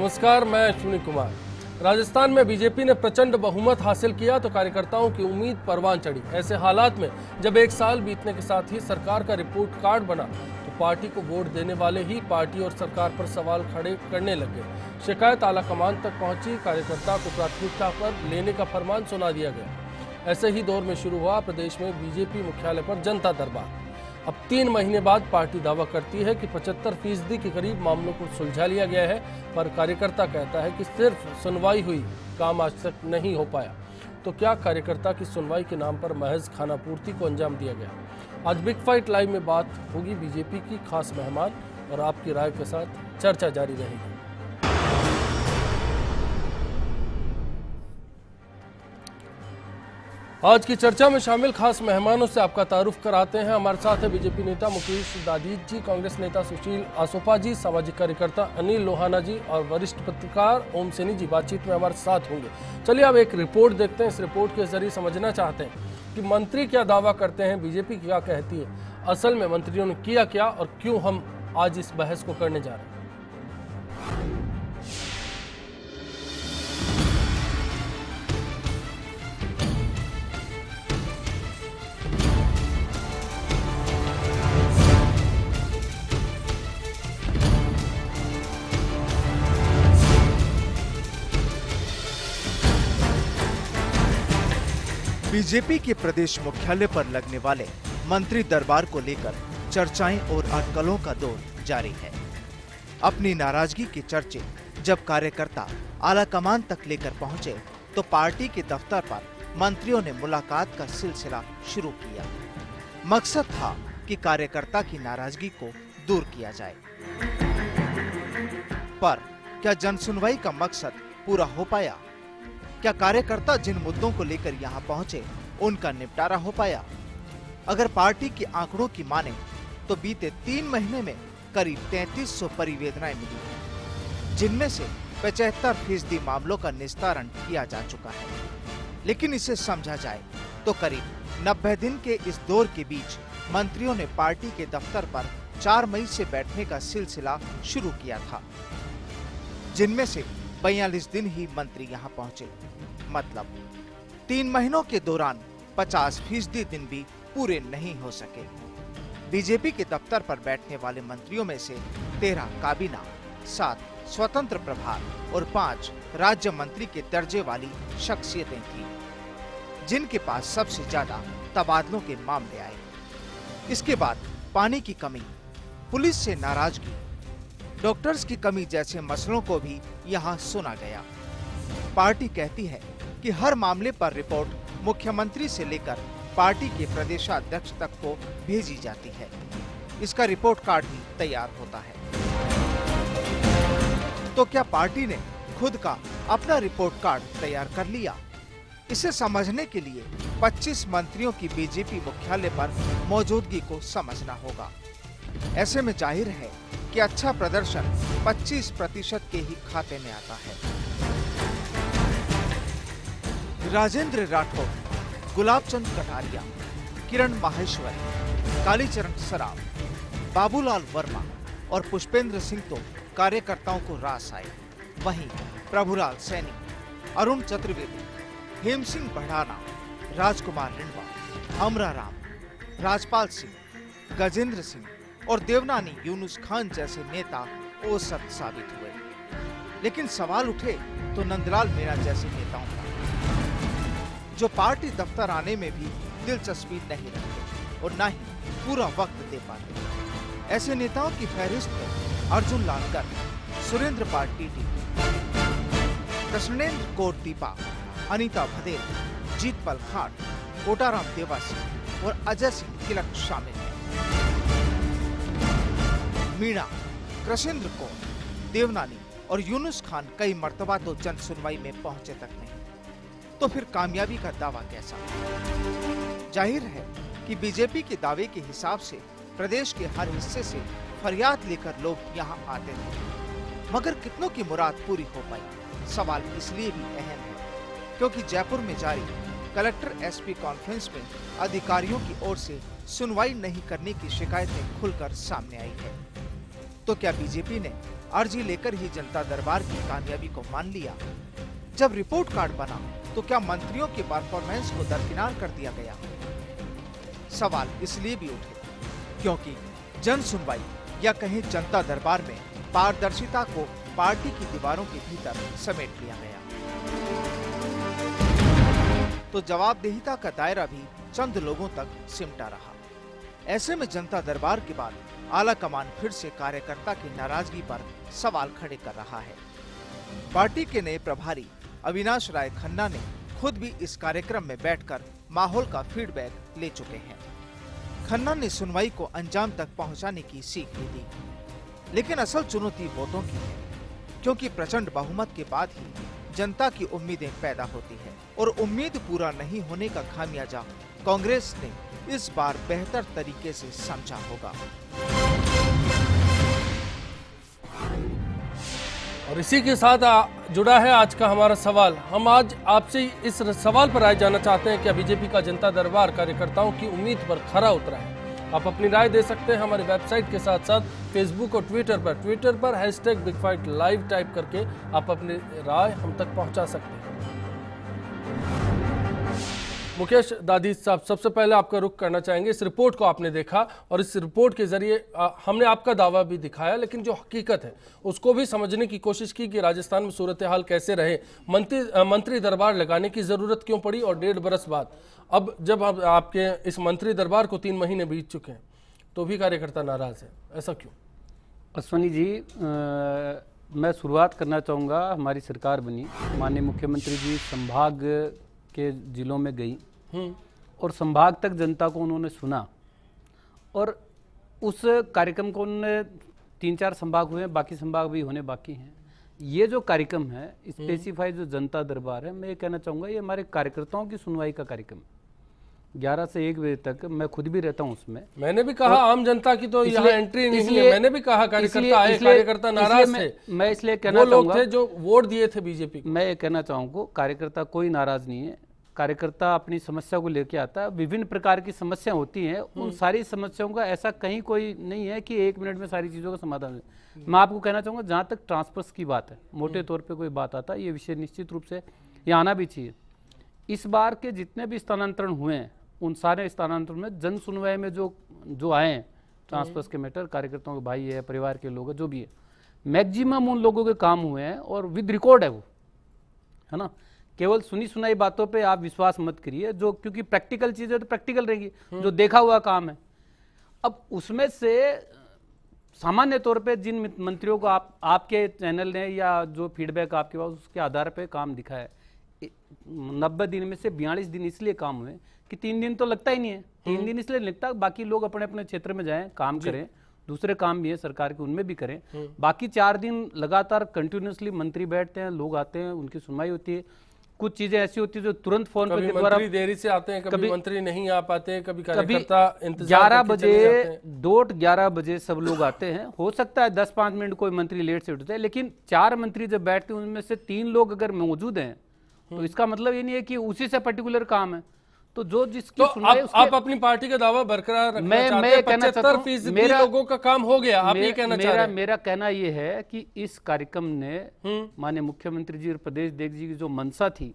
नमस्कार, मैं अश्विनी कुमार। राजस्थान में बीजेपी ने प्रचंड बहुमत हासिल किया तो कार्यकर्ताओं की उम्मीद परवान चढ़ी। ऐसे हालात में जब एक साल बीतने के साथ ही सरकार का रिपोर्ट कार्ड बना तो पार्टी को वोट देने वाले ही पार्टी और सरकार पर सवाल खड़े करने लगे। शिकायत आलाकमान तक पहुंची। कार्यकर्ता को प्राथमिकता पर लेने का फरमान सुना दिया गया। ऐसे ही दौर में शुरू हुआ प्रदेश में बीजेपी मुख्यालय पर जनता दरबार। अब 3 महीने बाद पार्टी दावा करती है कि 75% के करीब मामलों को सुलझा लिया गया है, पर कार्यकर्ता कहता है कि सिर्फ सुनवाई हुई, काम आज तक नहीं हो पाया। तो क्या कार्यकर्ता की सुनवाई के नाम पर महज खानापूर्ति को अंजाम दिया गया? आज बिग फाइट लाइव में बात होगी बीजेपी की खास मेहमान और आपकी राय के साथ चर्चा जारी रहेगी। आज की चर्चा में शामिल खास मेहमानों से आपका तारुफ कराते हैं। हमारे साथ है बीजेपी नेता मुकेश दादीज जी, कांग्रेस नेता सुशील आसोपा जी, सामाजिक कार्यकर्ता अनिल लोहाना जी और वरिष्ठ पत्रकार ओम सैनी जी बातचीत में हमारे साथ होंगे। चलिए अब एक रिपोर्ट देखते हैं। इस रिपोर्ट के जरिए समझना चाहते हैं कि मंत्री क्या दावा करते हैं, बीजेपी क्या कहती है, असल में मंत्रियों ने किया क्या और क्यों हम आज इस बहस को करने जा रहे हैं। बीजेपी के प्रदेश मुख्यालय पर लगने वाले मंत्री दरबार को लेकर चर्चाएं और अटकलों का दौर जारी है। अपनी नाराजगी के चर्चे जब कार्यकर्ता आलाकमान तक लेकर पहुंचे तो पार्टी के दफ्तर पर मंत्रियों ने मुलाकात का सिलसिला शुरू किया। मकसद था कि कार्यकर्ता की नाराजगी को दूर किया जाए। पर क्या जनसुनवाई का मकसद पूरा हो पाया? क्या कार्यकर्ता जिन मुद्दों को लेकर यहां पहुंचे उनका निपटारा हो पाया? अगर पार्टी के आंकड़ों की माने तो बीते 3 महीने में करीब 3300 परिवेदनाएं मिली हैं, जिनमें से 75% मामलों का निस्तारण किया जा चुका है। लेकिन इसे समझा जाए तो करीब 90 दिन के इस दौर के बीच मंत्रियों ने पार्टी के दफ्तर पर 4 मई से बैठने का सिलसिला शुरू किया था, जिनमें से 42 दिन ही मंत्री यहां पहुंचे। मतलब 3 महीनों के दौरान 50% दिन भी पूरे नहीं हो सके। बीजेपी के दफ्तर पर बैठने वाले मंत्रियों में से 13 काबीना, 7 स्वतंत्र प्रभार और 5 राज्य मंत्री के दर्जे वाली शख्सियतें थी, जिनके पास सबसे ज्यादा तबादलों के मामले आए। इसके बाद पानी की कमी, पुलिस से नाराजगी, डॉक्टर्स की कमी जैसे मसलों को भी यहां सुना गया। पार्टी कहती है कि हर मामले पर रिपोर्ट मुख्यमंत्री से लेकर पार्टी के प्रदेशाध्यक्ष तक को भेजी जाती है। इसका रिपोर्ट कार्ड भी तैयार होता है। तो क्या पार्टी ने खुद का अपना रिपोर्ट कार्ड तैयार कर लिया? इसे समझने के लिए 25 मंत्रियों की बीजेपी मुख्यालय पर मौजूदगी को समझना होगा। ऐसे में जाहिर है कि अच्छा प्रदर्शन 25% के ही खाते में आता है। राजेंद्र राठौर, गुलाबचंद कटारिया, किरण माहेश्वरी, कालीचरण सराफ, बाबूलाल वर्मा और पुष्पेंद्र सिंह तो कार्यकर्ताओं को रास आए। वहीं प्रभुलाल सैनी, अरुण चतुर्वेदी, हेम सिंह बढ़ाना, राजकुमार रिंडवा, अमरा राम, राजपाल सिंह, गजेंद्र सिंह और देवनानी यूनुस खान जैसे नेता औसत साबित हुए। लेकिन सवाल उठे तो नंदलाल मीणा जैसे नेताओं का, जो पार्टी दफ्तर आने में भी दिलचस्पी नहीं रखते और न ही पूरा वक्त दे पाते। ऐसे नेताओं की फहरिस्त में अर्जुन लाल गर्ग, सुरेंद्र पाल टीटी, कृष्णेंद्र कौर दीपा, अनीता भदेल, जीतपाल खाट, कोटाराम देवासी और अजय सिंह तिलक शामिल हैं। मीणा, कृष्णेंद्र कौर, देवनानी और यूनुस खान कई मर्तबा तो जन सुनवाई में पहुंचे तक नहीं, तो फिर कामयाबी का दावा कैसा? जाहिर है कि बीजेपी के दावे के हिसाब से प्रदेश के हर हिस्से से फरियाद लेकर लोग यहां आते थे, मगर कितनों की मुराद पूरी हो पाई? सवाल इसलिए भी अहम है क्योंकि जयपुर में जारी कलेक्टर एसपी कॉन्फ्रेंस में अधिकारियों की ओर से सुनवाई नहीं करने की शिकायतें खुलकर सामने आई है। तो क्या बीजेपी ने अर्जी लेकर ही जनता दरबार की कामयाबी को मान लिया? जब रिपोर्ट कार्ड बना तो क्या मंत्रियों की परफॉर्मेंस को दरकिनार कर दिया गया? सवाल इसलिए भी उठे क्योंकि जन सुनवाई या कहीं जनता दरबार में पारदर्शिता को पार्टी की दीवारों के भीतर समेट लिया गया। तो जवाबदेहिता का दायरा भी चंद लोगों तक सिमटा रहा। ऐसे में जनता दरबार के बाद आला कमान फिर से कार्यकर्ता की नाराजगी पर सवाल खड़े कर रहा है। पार्टी के नए प्रभारी अविनाश राय खन्ना ने खुद भी इस कार्यक्रम में बैठकर माहौल का फीडबैक ले चुके हैं। खन्ना ने सुनवाई को अंजाम तक पहुंचाने की सीख भी दी, लेकिन असल चुनौती वोटों की है, क्योंकि प्रचंड बहुमत के बाद ही जनता की उम्मीदें पैदा होती है और उम्मीद पूरा नहीं होने का खामियाजा कांग्रेस ने इस बार बेहतर तरीके से समझा होगा। और इसी के साथ जुड़ा है आज का हमारा सवाल। हम आज आपसे इस सवाल पर राय जानना चाहते हैं कि बीजेपी का जनता दरबार कार्यकर्ताओं की उम्मीद पर खरा उतरा है। आप अपनी राय दे सकते हैं हमारी वेबसाइट के साथ साथ फेसबुक और ट्विटर पर #BigFightLive टाइप करके आप अपनी राय हम तक पहुंचा सकते हैं। मुकेश दादी साहब, सबसे पहले आपका रुख करना चाहेंगे। इस रिपोर्ट को आपने देखा और इस रिपोर्ट के जरिए हमने आपका दावा भी दिखाया, लेकिन जो हकीकत है उसको भी समझने की कोशिश की कि राजस्थान में सूरत हाल कैसे रहे, मंत्री दरबार लगाने की जरूरत क्यों पड़ी और 1.5 बरस बाद अब जब आपके इस मंत्री दरबार को 3 महीने बीत चुके हैं तो भी कार्यकर्ता नाराज है, ऐसा क्यों? अश्वनी जी, मैं शुरुआत करना चाहूँगा। हमारी सरकार बनी, माननीय मुख्यमंत्री जी संभाग के जिलों में गई और संभाग तक जनता को उन्होंने सुना और उस कार्यक्रम को उन्होंने 3-4 संभाग हुए, बाकी संभाग भी होने बाकी हैं। ये जो कार्यक्रम है स्पेसिफाई जो जनता दरबार है, मैं ये कहना चाहूँगा ये हमारे कार्यकर्ताओं की सुनवाई का कार्यक्रम 11 से 1 बजे तक। मैं खुद भी रहता हूँ उसमें। मैंने भी कहा आम जनता की तो यहाँ एंट्री नहीं है। मैंने भी कहा कार्यकर्ता आए, कार्यकर्ता नाराज थे। मैं इसलिए कहना चाहूँगा, वो लोग थे जो वोट दिए थे बीजेपी को। मैं ये कहना चाहूँगा कार्यकर्ता कोई नाराज नहीं है। कार्यकर्ता अपनी समस्या को लेके आता है। विभिन्न प्रकार की समस्या होती हैं, उन सारी समस्याओं का ऐसा कहीं कोई नहीं है कि 1 मिनट में सारी चीज़ों का समाधान है। मैं आपको कहना चाहूँगा जहाँ तक ट्रांसफर्स की बात है, मोटे तौर पे कोई बात आता है, ये विषय निश्चित रूप से ये आना भी चाहिए। इस बार के जितने भी स्थानांतरण हुए हैं उन सारे स्थानांतरण में जन सुनवाई में जो आए हैं ट्रांसफर्स के मैटर, कार्यकर्ताओं के भाई है, परिवार के लोग है, जो भी है, मैक्सिमम उन लोगों के काम हुए हैं और विद रिकॉर्ड है वो, है ना। केवल सुनी सुनाई बातों पे आप विश्वास मत करिए, जो क्योंकि प्रैक्टिकल चीजें तो प्रैक्टिकल रहेगी, जो देखा हुआ काम है। अब उसमें से सामान्य तौर पे जिन मंत्रियों को आपके चैनल ने या जो फीडबैक आपके पास उसके आधार पे काम दिखा है, 90 दिन में से 42 दिन इसलिए काम हुए कि 3 दिन तो लगता ही नहीं है। 3 दिन इसलिए लगता, बाकी लोग अपने अपने क्षेत्र में जाएं, काम करें, दूसरे काम भी है सरकार के उनमें भी करें। बाकी 4 दिन लगातार कंटिन्यूसली मंत्री बैठते हैं, लोग आते हैं, उनकी सुनवाई होती है। कुछ चीजें ऐसी होती है जो तुरंत फोन पे द्वारा देरी से आते हैं, कभी मंत्री नहीं आ पाते, कभी कार्यकर्ता 11 बजे 11 बजे सब लोग आते हैं। हो सकता है 10-5 मिनट कोई मंत्री लेट से उठते हैं, लेकिन 4 मंत्री जब बैठते हैं उनमें से 3 लोग अगर मौजूद हैं तो इसका मतलब ये नहीं है कि उसी से पर्टिकुलर काम है। तो जो जिसकी तो आप अपनी पार्टी का दावा बरकरार रखना चाहते हैं? 75% लोगों का काम हो गया, आप ये कहना चाह रहे हैं? मेरा कहना ये है कि इस कार्यक्रम ने माननीय मुख्यमंत्री जी और प्रदेश अध्यक्ष जी की जो मनसा थी,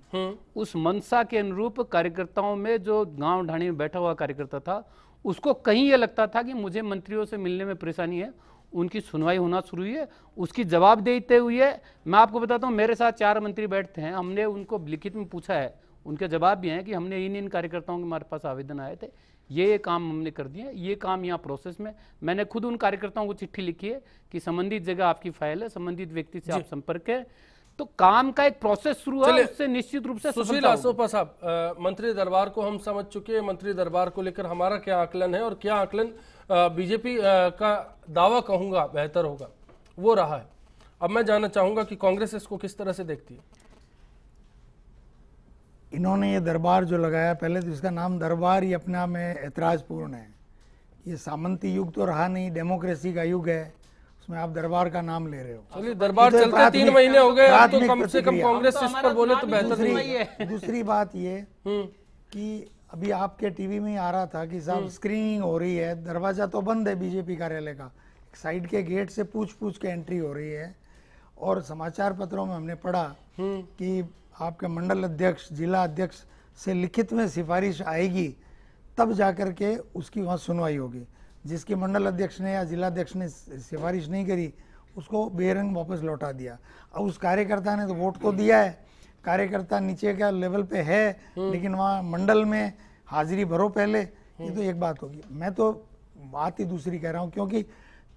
उस मनसा के अनुरूप कार्यकर्ताओं में जो गांव ढाणी में बैठा हुआ कार्यकर्ता था, उसको कहीं ये लगता था कि मुझे मंत्रियों से मिलने में परेशानी है, उनकी सुनवाई होना शुरू हुई है, उसकी जवाबदेही हुई है। मैं आपको बताता हूँ, मेरे साथ 4 मंत्री बैठते हैं, हमने उनको लिखित में पूछा है, उनके जवाब भी हैं कि हमने इन कार्यकर्ताओं के हमारे पास आवेदन आए थे, ये काम हमने कर दिए, ये काम यहाँ प्रोसेस में। मैंने खुद उन कार्यकर्ताओं को चिट्ठी लिखी है कि संबंधित जगह आपकी फाइल है, संबंधित व्यक्ति से आप संपर्क है। तो काम का एक प्रोसेस शुरू है, उससे निश्चित रूप से सुशील आसोपा साहब, मंत्री दरबार को हम समझ चुके हैं। मंत्री दरबार को लेकर हमारा क्या आकलन है और क्या आकलन बीजेपी का दावा कहूंगा बेहतर होगा वो रहा है। अब मैं जानना चाहूंगा कि कांग्रेस इसको किस तरह से देखती है। इन्होंने ये दरबार जो लगाया, पहले तो इसका नाम दरबार ही अपने आप में ऐतराजपूर्ण है। ये सामंती युग तो रहा नहीं, डेमोक्रेसी का युग है, उसमें आप दरबार का नाम ले रहे हो। चलिए, दरबार चलते 3 महीने हो गए, अब तो कम से कम कांग्रेस इस पर बोले तो बेहतर नहीं है। दूसरी बात ये कि अभी आपके टीवी में आ रहा था कि साहब स्क्रीनिंग हो रही है, दरवाजा तो बंद है बीजेपी कार्यालय का, साइड के गेट से पूछ पूछ के एंट्री हो रही है। और समाचार पत्रों में हमने पढ़ा कि आपके मंडल अध्यक्ष, जिला अध्यक्ष से लिखित में सिफारिश आएगी, तब जाकर के उसकी वहाँ सुनवाई होगी। जिसकी मंडल अध्यक्ष ने या जिला अध्यक्ष ने सिफारिश नहीं करी, उसको बेरंग वापस लौटा दिया। अब उस कार्यकर्ता ने तो वोट तो दिया है, कार्यकर्ता नीचे का लेवल पे है, लेकिन वहाँ मंडल में हाजिरी भरो पहले, ये तो एक बात होगी। मैं तो बात ही दूसरी कह रहा हूँ, क्योंकि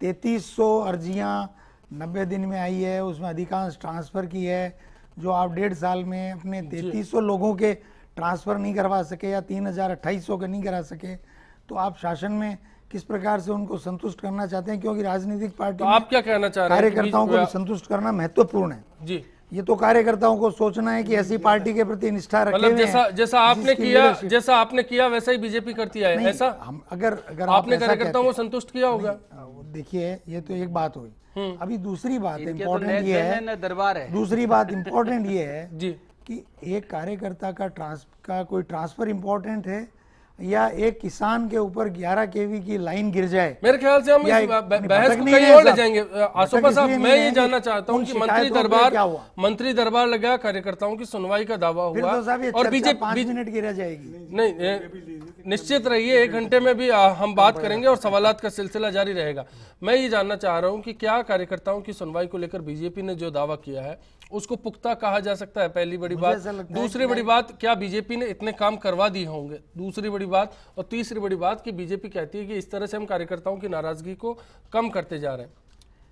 3300 अर्जियाँ 90 दिन में आई है, उसमें अधिकांश ट्रांसफ़र की है। जो आप 1.5 साल में अपने 3300 लोगों के ट्रांसफ़र नहीं करवा सके या 3028 के नहीं करा सके, तो आप शासन में किस प्रकार से उनको संतुष्ट करना चाहते हैं? क्योंकि राजनीतिक पार्टी तो आप क्या कहना चाह रहे हैं? कार्यकर्ताओं को भी संतुष्ट करना महत्वपूर्ण है जी। ये तो कार्यकर्ताओं को सोचना है कि ऐसी पार्टी के प्रति निष्ठा रखे मतलब हुए हैं, जैसा आपने किया वैसा ही बीजेपी करती है, ऐसा? हम अगर आपने कार्यकर्ताओं को संतुष्ट किया होगा। देखिए, ये तो एक बात हुई। अभी दूसरी बात इनके तो इम्पोर्टेंट ये है, दरबार है। दूसरी बात इम्पोर्टेंट ये है जी कि एक कार्यकर्ता का कोई ट्रांसफर इम्पोर्टेंट है या एक किसान के ऊपर 11 केवी की लाइन गिर जाए? मेरे ख्याल से हम इस बहस को कहीं और ले जाएंगे। आसोपा साहब, मैं ये जानना चाहता हूँ कि मंत्री दरबार लगा, कार्यकर्ताओं की सुनवाई का दावा हुआ और बीजेपी 5 मिनट की रह जाएगी। नहीं, निश्चित रहिए, 1 घंटे में भी हम बात करेंगे और सवालात का सिलसिला जारी रहेगा। मैं ये जानना चाह रहा हूँ कि क्या कार्यकर्ताओं की सुनवाई को लेकर बीजेपी ने जो दावा किया है उसको पुख्ता कहा जा सकता है? पहली बड़ी बात। दूसरी बड़ी बात, क्या बीजेपी ने इतने काम करवा दिए होंगे? दूसरी बड़ी बात। और तीसरी बड़ी बात कि बीजेपी कहती है कि इस तरह से हम कार्यकर्ताओं की नाराजगी को कम करते जा रहे हैं,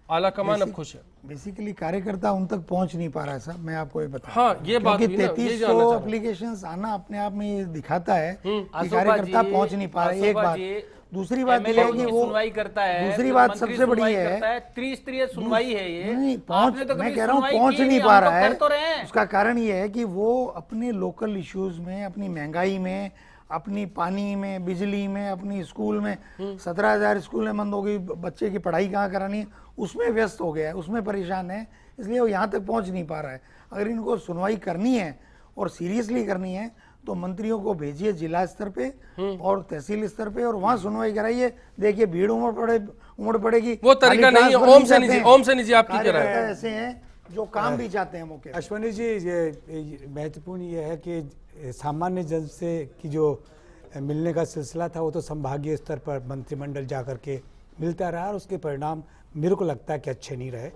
आला कमान अब खुश है। बेसिकली कार्यकर्ता उन तक पहुंच नहीं पा रहा है साहब, मैं आपको ये बता। हाँ, ये बात भी ना, 3300 एप्लीकेशंस आना अपने आप में ये दिखाता है कि कार्यकर्ता पहुंच नहीं पा रहा। एक बात। दूसरी बात ये है कि वो सुनवाई करता है। दूसरी बात सबसे बड़ी है, त्रिस्तरीय सुनवाई है ये। नहीं पहुंच, मैं कह रहा हूँ पहुंच नहीं पा रहा है। उसका कारण ये है कि वो अपने लोकल इश्यूज में, अपनी महंगाई में, अपनी पानी में, बिजली में, अपनी स्कूल में 17,000 स्कूलें बंद हो गई, बच्चे की पढ़ाई कहाँ करानी है, उसमें व्यस्त हो गया है, उसमें परेशान है, इसलिए वो यहाँ तक पहुँच नहीं पा रहा है। अगर इनको सुनवाई करनी है और सीरियसली करनी है तो मंत्रियों को भेजिए जिला स्तर पे और तहसील स्तर पे और वहाँ सुनवाई कराइए। देखिए, भीड़ उमड़ पड़ेगी। वो तरीका नहीं है। ओम सैनी जी, आप क्या कह रहे हैं? ऐसे हैं जो काम भी चाहते हैं मौके। अश्वनी जी, ये महत्वपूर्ण ये है कि सामान्य जन से की जो मिलने का सिलसिला था वो तो संभागीय स्तर पर मंत्रिमंडल जाकर के मिलता रहा और उसके परिणाम मेरे को लगता है कि अच्छे नहीं रहे।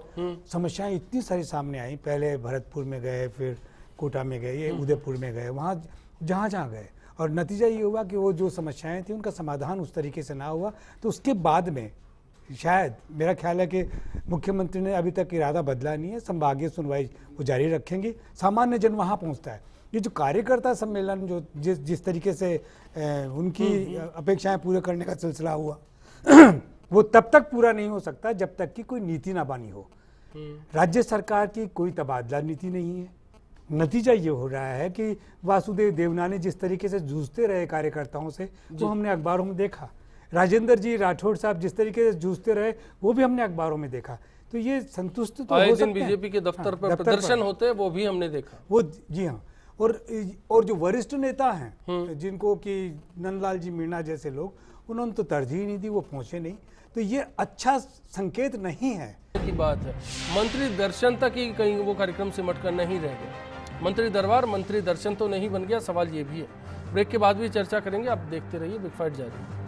समस्याएं इतनी सारी सामने आई, पहले भरतपुर में गए, फिर कोटा में गए, ये उदयपुर में गए, वहाँ जहाँ गए, और नतीजा ये हुआ कि वो जो समस्याएं थी उनका समाधान उस तरीके से ना हुआ। तो उसके बाद में शायद मेरा ख्याल है कि मुख्यमंत्री ने अभी तक इरादा बदला नहीं है, संभागीय सुनवाई वो जारी रखेंगे, सामान्य जन वहाँ पहुँचता है। ये जो कार्यकर्ता सम्मेलन जो जिस तरीके से उनकी अपेक्षाएं पूरे करने का सिलसिला हुआ वो तब तक पूरा नहीं हो सकता जब तक कि कोई नीति ना बनी हो। राज्य सरकार की कोई तबादला नीति नहीं है। नतीजा ये हो रहा है कि वासुदेव देवनानी जिस तरीके से जूझते रहे कार्यकर्ताओं से, वो हमने अखबारों में देखा। राजेंद्र जी राठौड़ साहब जिस तरीके से जूझते रहे, वो भी हमने अखबारों में देखा। तो ये संतुष्ट तो हो सकते हैं। बीजेपी के दफ्तर पर प्रदर्शन होते हैं, वो भी हमने देखा। वो जी हाँ, और जो वरिष्ठ नेता हैं जिनको कि नंदलाल जी मीणा जैसे लोग, उन्होंने तो तरजीह नहीं दी, वो पहुंचे नहीं। तो ये अच्छा संकेत नहीं है की बात है। मंत्री दर्शन तक ही कहीं वो कार्यक्रम सिमट कर नहीं रह गया। मंत्री दरबार मंत्री दर्शन तो नहीं बन गया, सवाल ये भी है। ब्रेक के बाद भी चर्चा करेंगे, आप देखते रहिए, बिग फाइट जारी है।